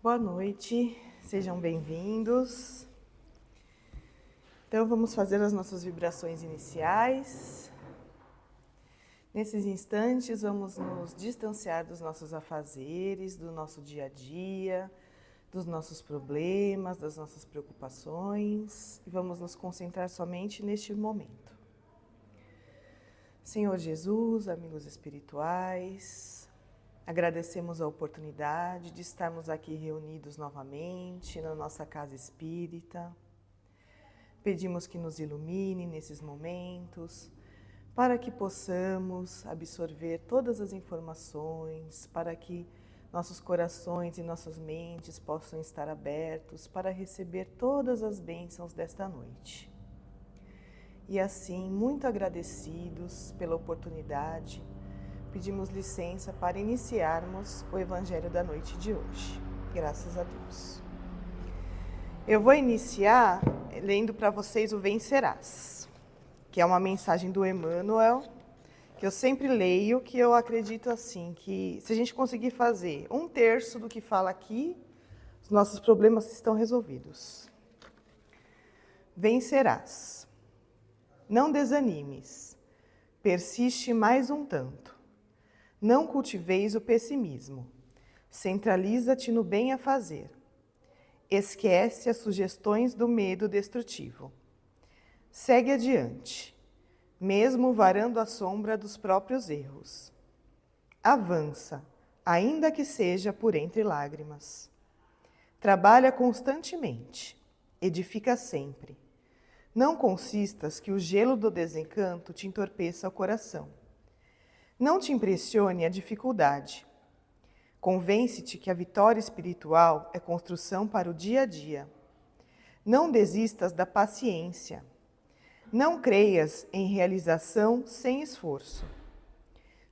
Boa noite, sejam bem-vindos. Então, vamos fazer as nossas vibrações iniciais. Nesses instantes, vamos nos distanciar dos nossos afazeres, do nosso dia a dia, dos nossos problemas, das nossas preocupações e vamos nos concentrar somente neste momento. Senhor Jesus, amigos espirituais, agradecemos a oportunidade de estarmos aqui reunidos novamente na nossa casa espírita. Pedimos que nos ilumine nesses momentos, para que possamos absorver todas as informações, para que nossos corações e nossas mentes possam estar abertos para receber todas as bênçãos desta noite. E assim, muito agradecidos pela oportunidade, pedimos licença para iniciarmos o Evangelho da noite de hoje. Graças a Deus. Eu vou iniciar lendo para vocês o Vencerás, que é uma mensagem do Emmanuel, que eu sempre leio, que eu acredito assim, que se a gente conseguir fazer 1/3 do que fala aqui, os nossos problemas estão resolvidos. Vencerás. Não desanimes. Persiste mais um tanto. Não cultiveis o pessimismo. Centraliza-te no bem a fazer. Esquece as sugestões do medo destrutivo. Segue adiante, mesmo varando a sombra dos próprios erros. Avança, ainda que seja por entre lágrimas. Trabalha constantemente, edifica sempre. Não consistas que o gelo do desencanto te entorpeça o coração. Não te impressione a dificuldade. Convence-te que a vitória espiritual é construção para o dia a dia. Não desistas da paciência. Não creias em realização sem esforço.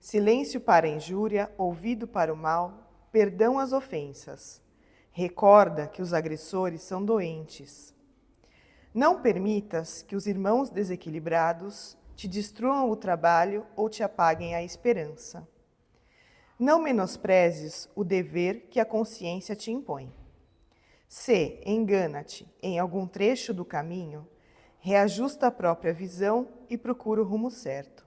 Silêncio para a injúria, ouvido para o mal, perdão às ofensas. Recorda que os agressores são doentes. Não permitas que os irmãos desequilibrados te destruam o trabalho ou te apaguem a esperança. Não menosprezes o dever que a consciência te impõe. Se engana-te em algum trecho do caminho, reajusta a própria visão e procura o rumo certo.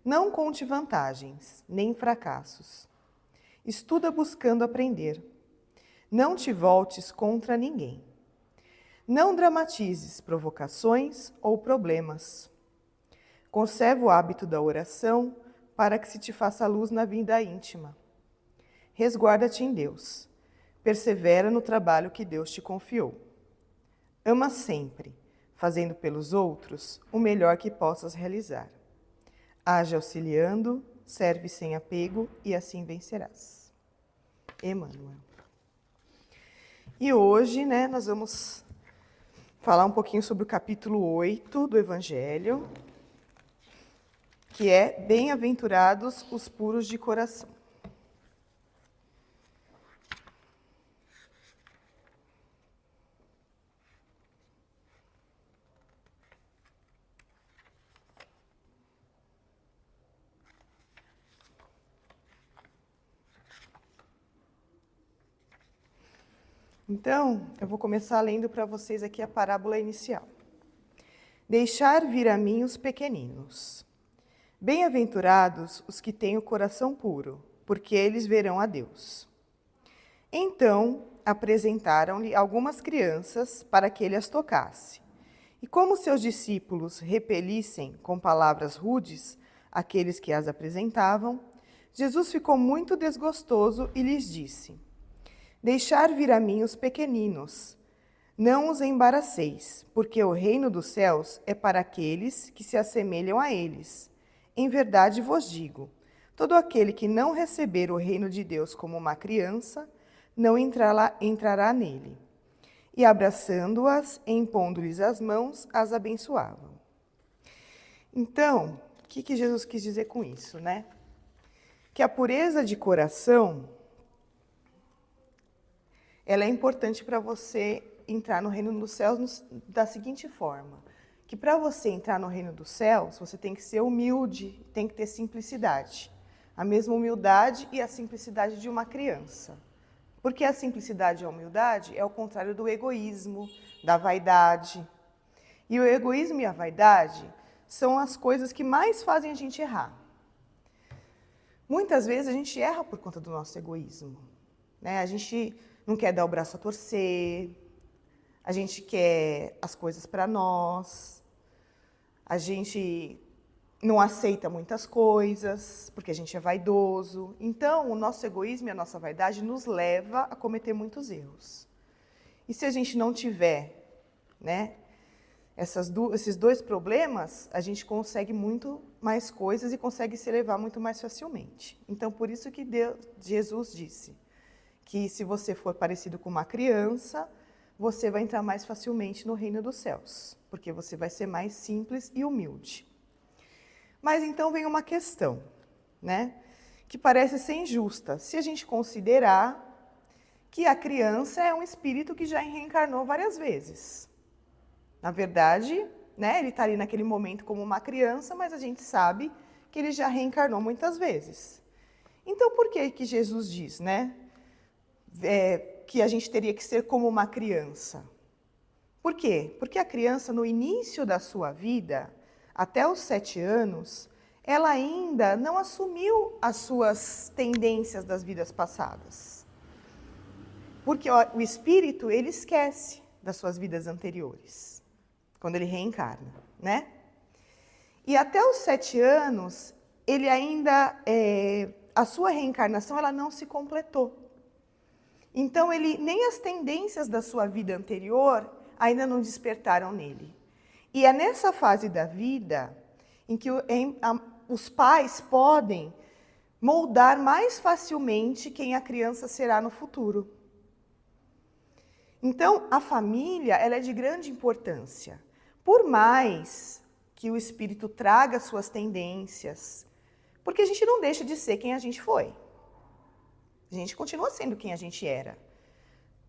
Não conte vantagens, nem fracassos. Estuda buscando aprender. Não te voltes contra ninguém. Não dramatizes provocações ou problemas. Conserva o hábito da oração para que se te faça luz na vida íntima. Resguarda-te em Deus. Persevera no trabalho que Deus te confiou. Ama sempre, fazendo pelos outros o melhor que possas realizar. Age auxiliando, serve sem apego e assim vencerás. Emmanuel. E hoje, nós vamos falar um pouquinho sobre o capítulo 8 do Evangelho, que é Bem-aventurados os puros de coração. Então, eu vou começar lendo para vocês aqui a parábola inicial. Deixar vir a mim os pequeninos. Bem-aventurados os que têm o coração puro, porque eles verão a Deus. Então, apresentaram-lhe algumas crianças para que ele as tocasse. E como seus discípulos repelissem com palavras rudes aqueles que as apresentavam, Jesus ficou muito desgostoso e lhes disse: Deixar vir a mim os pequeninos. Não os embaraceis, porque o reino dos céus é para aqueles que se assemelham a eles. Em verdade vos digo, todo aquele que não receber o reino de Deus como uma criança, não entrará nele. E abraçando-as, impondo-lhes as mãos, as abençoavam. Então, o que Jesus quis dizer com isso, Que a pureza de coração, ela é importante para você entrar no reino dos céus da seguinte forma, que para você entrar no reino dos céus, você tem que ser humilde, tem que ter simplicidade. A mesma humildade e a simplicidade de uma criança. Porque a simplicidade e a humildade é o contrário do egoísmo, da vaidade. E o egoísmo e a vaidade são as coisas que mais fazem a gente errar. Muitas vezes a gente erra por conta do nosso egoísmo, né? A gente não quer dar o braço a torcer, a gente quer as coisas para nós, a gente não aceita muitas coisas, porque a gente é vaidoso. Então, o nosso egoísmo e a nossa vaidade nos leva a cometer muitos erros. E se a gente não tiver, né, esses dois problemas, a gente consegue muito mais coisas e consegue se elevar muito mais facilmente. Então, por isso que Jesus disse que se você for parecido com uma criança, você vai entrar mais facilmente no reino dos céus, porque você vai ser mais simples e humilde. Mas então vem uma questão, né, que parece ser injusta, se a gente considerar que a criança é um espírito que já reencarnou várias vezes. Na verdade, né, ele está ali naquele momento como uma criança, mas a gente sabe que ele já reencarnou muitas vezes. Então, por que que Jesus diz, né, que a gente teria que ser como uma criança? Por quê? Porque a criança, no início da sua vida, até os 7 anos, ela ainda não assumiu as suas tendências das vidas passadas. Porque o espírito, ele esquece das suas vidas anteriores, quando ele reencarna, né? E até os 7 anos, ele ainda, a sua reencarnação, ela não se completou. Então, nem as tendências da sua vida anterior ainda não despertaram nele. E é nessa fase da vida em que os pais podem moldar mais facilmente quem a criança será no futuro. Então, a família, ela é de grande importância. Por mais que o espírito traga suas tendências, porque a gente não deixa de ser quem a gente foi. A gente continua sendo quem a gente era.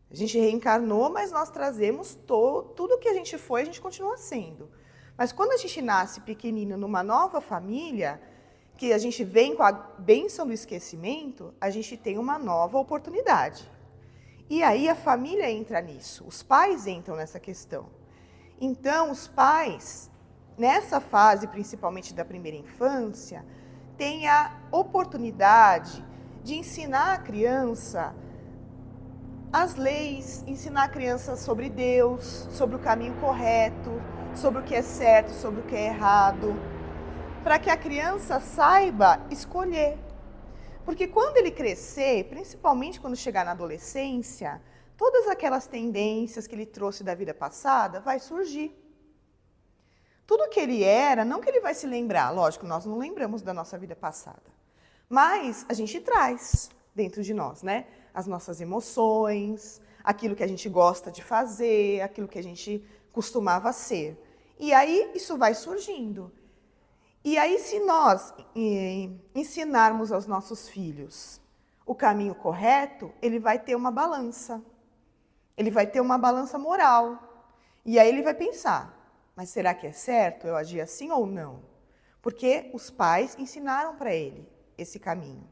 A gente reencarnou, mas nós trazemos tudo que a gente foi, a gente continua sendo. Mas quando a gente nasce pequenino numa nova família, que a gente vem com a bênção do esquecimento, a gente tem uma nova oportunidade. E aí a família entra nisso, os pais entram nessa questão. Então, os pais, nessa fase, principalmente da primeira infância, têm a oportunidade de ensinar a criança as leis, ensinar a criança sobre Deus, sobre o caminho correto, sobre o que é certo, sobre o que é errado, para que a criança saiba escolher. Porque quando ele crescer, principalmente quando chegar na adolescência, todas aquelas tendências que ele trouxe da vida passada vai surgir. Tudo que ele era, não que ele vai se lembrar, lógico, nós não lembramos da nossa vida passada, mas a gente traz dentro de nós, né? As nossas emoções, aquilo que a gente gosta de fazer, aquilo que a gente costumava ser. E aí isso vai surgindo. E aí se nós ensinarmos aos nossos filhos o caminho correto, ele vai ter uma balança. Ele vai ter uma balança moral. E aí ele vai pensar, mas será que é certo eu agir assim ou não? Porque os pais ensinaram para ele esse caminho.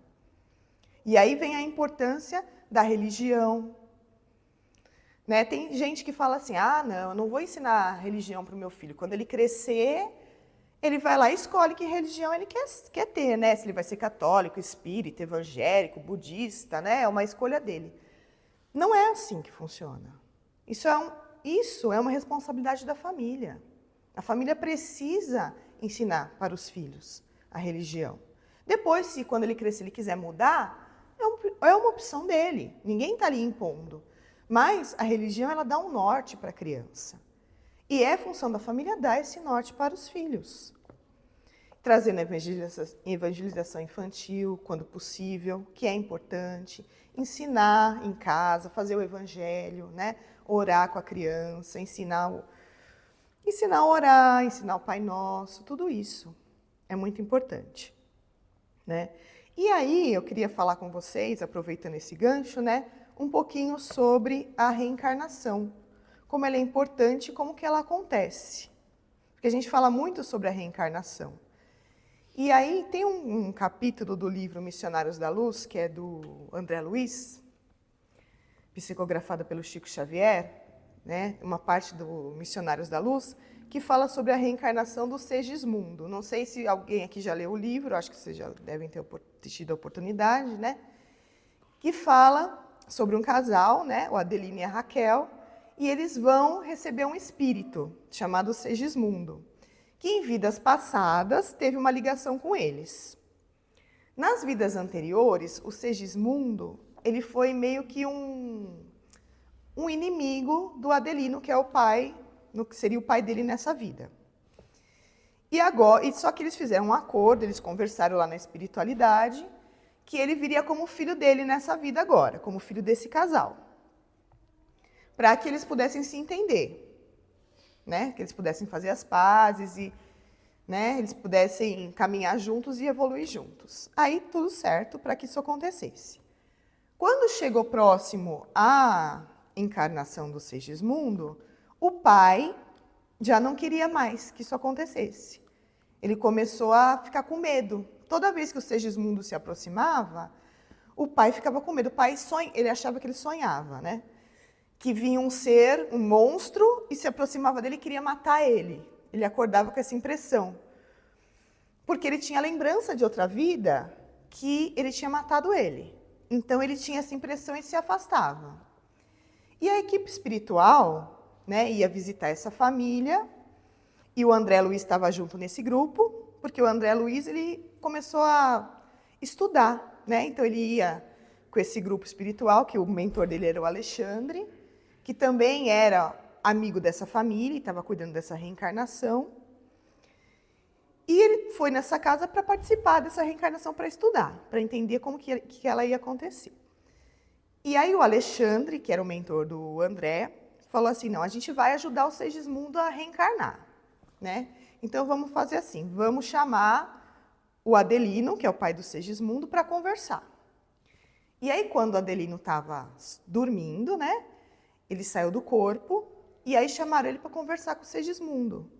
E aí vem a importância da religião. Né? Tem gente que fala assim, não, eu não vou ensinar religião para o meu filho. Quando ele crescer, ele vai lá e escolhe que religião ele quer ter, né? Se ele vai ser católico, espírita, evangélico, budista, né? É uma escolha dele. Não é assim que funciona. Isso é uma responsabilidade da família. A família precisa ensinar para os filhos a religião. Depois, se quando ele crescer ele quiser mudar, é uma opção dele. Ninguém está ali impondo. Mas a religião, ela dá um norte para a criança. E é função da família dar esse norte para os filhos. Trazendo a evangelização infantil, quando possível, que é importante. Ensinar em casa, fazer o evangelho, né? Orar com a criança, ensinar a orar, ensinar o Pai Nosso, tudo isso é muito importante, né? E aí eu queria falar com vocês, aproveitando esse gancho, né? Um pouquinho sobre a reencarnação. Como ela é importante e como que ela acontece. Porque a gente fala muito sobre a reencarnação. E aí tem um capítulo do livro Missionários da Luz, que é do André Luiz, psicografada pelo Chico Xavier, né, uma parte do Missionários da Luz, que fala sobre a reencarnação do Segismundo. Não sei se alguém aqui já leu o livro, acho que vocês já devem ter tido a oportunidade, né? Que fala sobre um casal, né, o Adelino e a Raquel, e eles vão receber um espírito chamado Segismundo, que em vidas passadas teve uma ligação com eles. Nas vidas anteriores, o Segismundo, ele foi meio que um inimigo do Adelino, que é o pai, no que seria o pai dele nessa vida. E agora, só que eles fizeram um acordo, eles conversaram lá na espiritualidade, que ele viria como filho dele nessa vida agora, como filho desse casal. Para que eles pudessem se entender, né? Que eles pudessem fazer as pazes e, né, eles pudessem caminhar juntos e evoluir juntos. Aí tudo certo para que isso acontecesse. Quando chegou próximo à encarnação do Segismundo, o pai já não queria mais que isso acontecesse. Ele começou a ficar com medo. Toda vez que o Segismundo se aproximava, o pai ficava com medo. O pai ele achava que ele sonhava, né? Que vinha um ser, um monstro, e se aproximava dele e queria matar ele. Ele acordava com essa impressão. Porque ele tinha lembrança de outra vida que ele tinha matado ele. Então ele tinha essa impressão e se afastava. E a equipe espiritual, né, ia visitar essa família, e o André Luiz estava junto nesse grupo, porque o André Luiz ele começou a estudar, né? Então ele ia com esse grupo espiritual, que o mentor dele era o Alexandre, que também era amigo dessa família e estava cuidando dessa reencarnação. E ele foi nessa casa para participar dessa reencarnação, para estudar, para entender como que ela ia acontecer. E aí o Alexandre, que era o mentor do André, falou assim, não, a gente vai ajudar o Segismundo a reencarnar, né? Então vamos fazer assim, vamos chamar o Adelino, que é o pai do Segismundo, para conversar. E aí quando o Adelino estava dormindo, né, ele saiu do corpo, e aí chamaram ele para conversar com o Segismundo.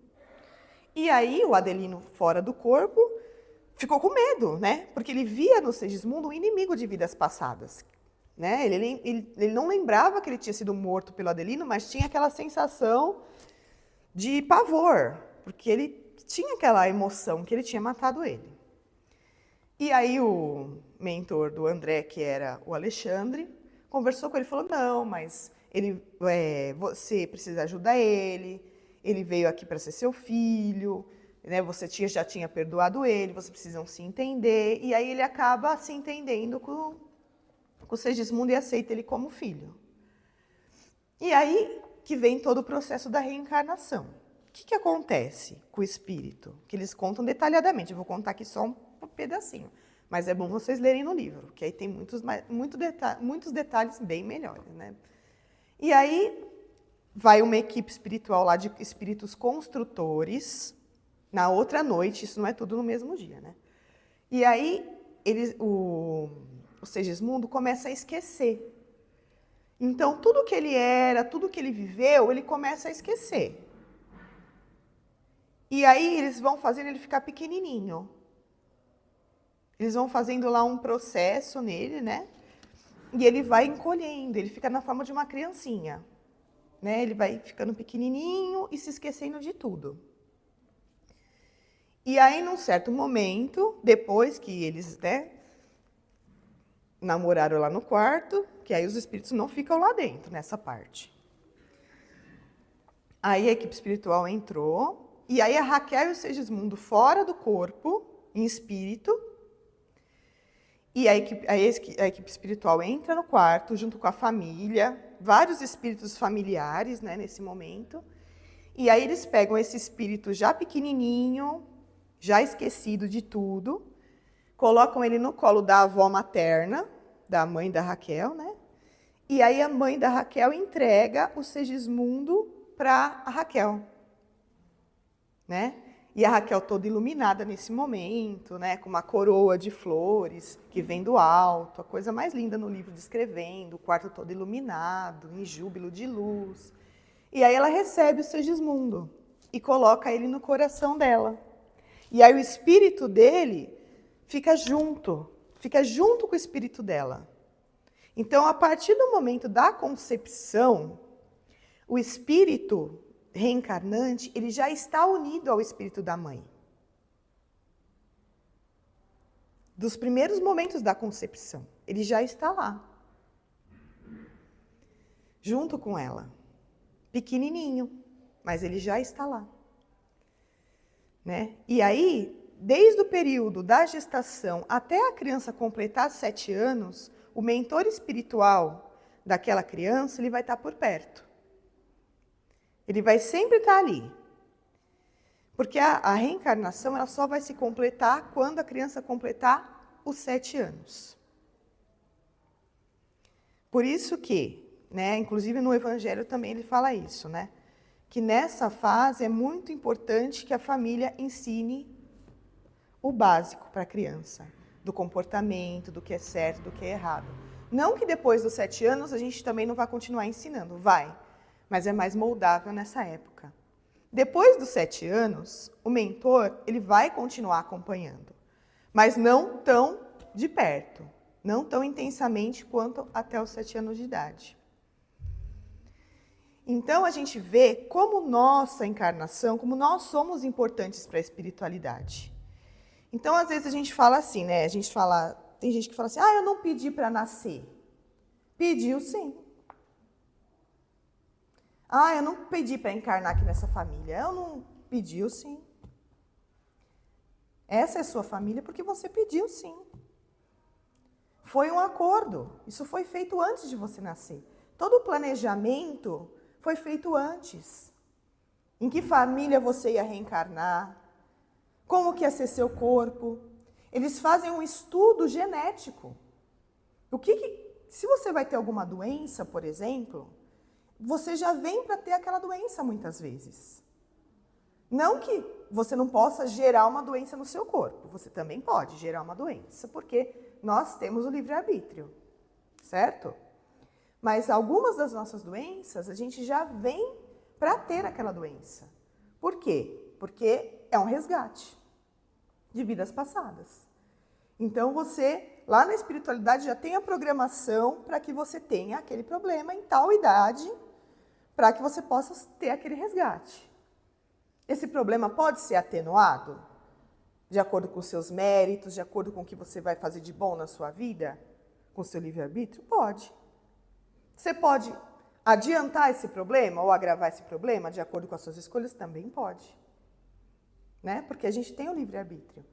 E aí o Adelino, fora do corpo, ficou com medo, né? Porque ele via no Segismundo um inimigo de vidas passadas, né? Ele não lembrava que ele tinha sido morto pelo Adelino, mas tinha aquela sensação de pavor, porque ele tinha aquela emoção que ele tinha matado ele. E aí o mentor do André, que era o Alexandre, conversou com ele e falou, não, mas você precisa ajudar ele veio aqui para ser seu filho, né? Você já tinha perdoado ele, vocês precisam se entender. E aí ele acaba se entendendo com o Segismundo e aceita ele como filho. E aí que vem todo o processo da reencarnação. O que acontece com o espírito? Que eles contam detalhadamente. Eu vou contar aqui só um pedacinho. Mas é bom vocês lerem no livro, que aí tem muitos detalhes bem melhores, né? E aí vai uma equipe espiritual lá de espíritos construtores, na outra noite, isso não é tudo no mesmo dia, né? E aí o Segismundo começa a esquecer. Então, tudo que ele era, tudo que ele viveu, ele começa a esquecer. E aí eles vão fazendo ele ficar pequenininho. Eles vão fazendo lá um processo nele, né? E ele vai encolhendo, ele fica na forma de uma criancinha. Né? Ele vai ficando pequenininho e se esquecendo de tudo. E aí, num certo momento, depois que eles, né, namoraram lá no quarto, que aí os espíritos não ficam lá dentro, nessa parte. Aí a equipe espiritual entrou, e aí a Raquel e o Segismundo fora do corpo, em espírito, e a equipe espiritual entra no quarto, junto com a família, vários espíritos familiares, né, nesse momento. E aí eles pegam esse espírito já pequenininho, já esquecido de tudo, colocam ele no colo da avó materna, da mãe da Raquel, né? E aí a mãe da Raquel entrega o Segismundo para a Raquel, né? E a Raquel toda iluminada nesse momento, né, com uma coroa de flores que vem do alto, a coisa mais linda no livro descrevendo, o quarto todo iluminado, em júbilo de luz. E aí ela recebe o Segismundo e coloca ele no coração dela. E aí o espírito dele fica junto com o espírito dela. Então, a partir do momento da concepção, o espírito reencarnante, ele já está unido ao espírito da mãe. Dos primeiros momentos da concepção, ele já está lá. Junto com ela. Pequenininho, mas ele já está lá. Né? E aí, desde o período da gestação até a criança completar 7 anos, o mentor espiritual daquela criança, ele vai estar por perto. Ele vai sempre estar ali. Porque a reencarnação ela só vai se completar quando a criança completar os 7 anos. Por isso que, né, inclusive no Evangelho também ele fala isso, né? Que nessa fase é muito importante que a família ensine o básico para a criança, do comportamento, do que é certo, do que é errado. Não que depois dos 7 anos a gente também não vá continuar ensinando, vai, mas é mais moldável nessa época. Depois dos 7 anos, o mentor ele vai continuar acompanhando, mas não tão de perto, não tão intensamente quanto até os 7 anos de idade. Então, a gente vê como nossa encarnação, como nós somos importantes para a espiritualidade. Então, às vezes a gente fala assim, né? Tem gente que fala assim, eu não pedi para nascer. Pediu sim. Eu não pedi para encarnar aqui nessa família. Eu não pediu sim. Essa é sua família porque você pediu sim. Foi um acordo. Isso foi feito antes de você nascer. Todo o planejamento foi feito antes. Em que família você ia reencarnar? Como que ia ser seu corpo? Eles fazem um estudo genético. Se você vai ter alguma doença, por exemplo, você já vem para ter aquela doença muitas vezes. Não que você não possa gerar uma doença no seu corpo. Você também pode gerar uma doença, porque nós temos o livre-arbítrio, certo? Mas algumas das nossas doenças, a gente já vem para ter aquela doença. Por quê? Porque é um resgate de vidas passadas. Então você, lá na espiritualidade, já tem a programação para que você tenha aquele problema em tal idade, para que você possa ter aquele resgate. Esse problema pode ser atenuado de acordo com os seus méritos, de acordo com o que você vai fazer de bom na sua vida, com o seu livre-arbítrio? Pode. Você pode adiantar esse problema ou agravar esse problema de acordo com as suas escolhas? Também pode. Né? Porque a gente tem o livre-arbítrio.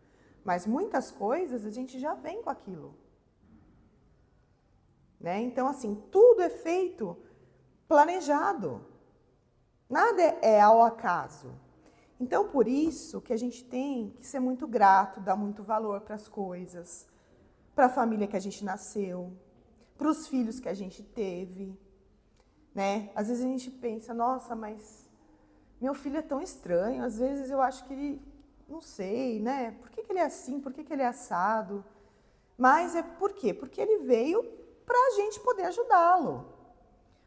Mas muitas coisas a gente já vem com aquilo. Né? Então, assim, tudo é feito planejado. Nada é ao acaso. Então, por isso que a gente tem que ser muito grato, dar muito valor para as coisas, para a família que a gente nasceu, para os filhos que a gente teve, né? Às vezes a gente pensa, nossa, mas meu filho é tão estranho, às vezes eu acho que ele, não sei, né? Por que ele é assim, por que ele é assado? Mas é por quê? Porque ele veio para a gente poder ajudá-lo.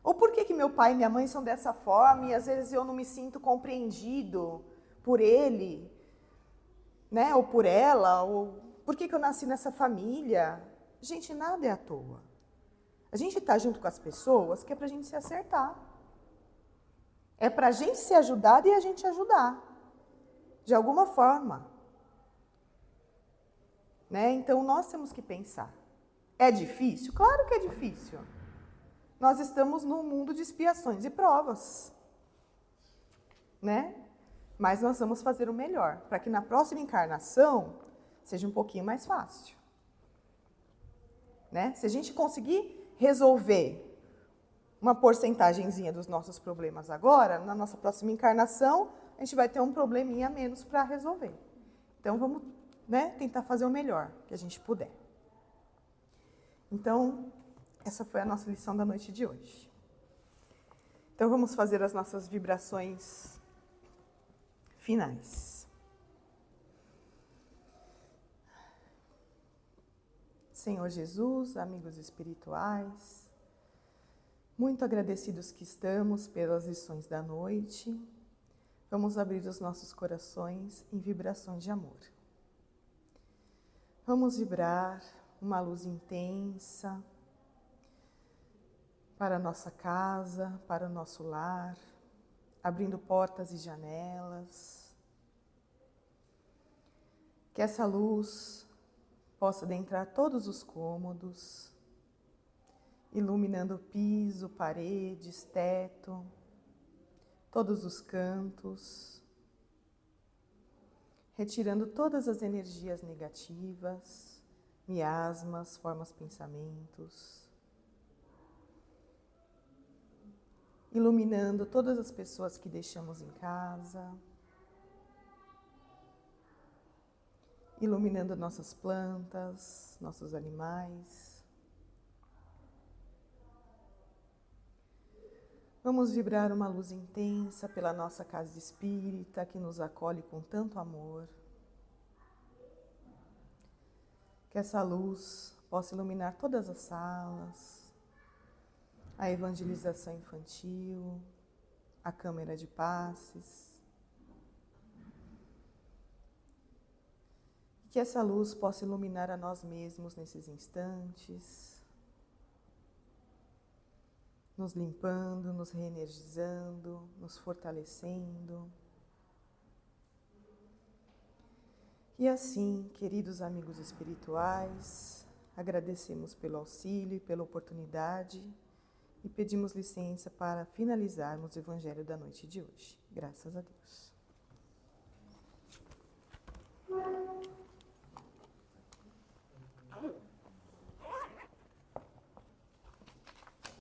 Ou por que meu pai e minha mãe são dessa forma e às vezes eu não me sinto compreendido por ele, né? Ou por ela, ou por que eu nasci nessa família? Gente, nada é à toa. A gente está junto com as pessoas que é para a gente se acertar. É para a gente se ajudar e a gente ajudar. De alguma forma. Né? Então, nós temos que pensar. É difícil? Claro que é difícil. Nós estamos num mundo de expiações e provas. Né? Mas nós vamos fazer o melhor, para que na próxima encarnação seja um pouquinho mais fácil. Né? Se a gente conseguir resolver uma porcentagemzinha dos nossos problemas agora, na nossa próxima encarnação, a gente vai ter um probleminha a menos para resolver. Então, vamos, né, tentar fazer o melhor que a gente puder. Então, essa foi a nossa lição da noite de hoje. Então, vamos fazer as nossas vibrações finais. Senhor Jesus, amigos espirituais, muito agradecidos que estamos pelas lições da noite, vamos abrir os nossos corações em vibrações de amor. Vamos vibrar uma luz intensa, para a nossa casa, para o nosso lar, abrindo portas e janelas. Que essa luz possa adentrar todos os cômodos, iluminando o piso, paredes, teto, todos os cantos, retirando todas as energias negativas, miasmas, formas, pensamentos, iluminando todas as pessoas que deixamos em casa, iluminando nossas plantas, nossos animais. Vamos vibrar uma luz intensa pela nossa casa espírita que nos acolhe com tanto amor. Que essa luz possa iluminar todas as salas, a evangelização infantil, a câmara de passes. Que essa luz possa iluminar a nós mesmos nesses instantes, nos limpando, nos reenergizando, nos fortalecendo. E assim, queridos amigos espirituais, agradecemos pelo auxílio e pela oportunidade e pedimos licença para finalizarmos o Evangelho da noite de hoje. Graças a Deus.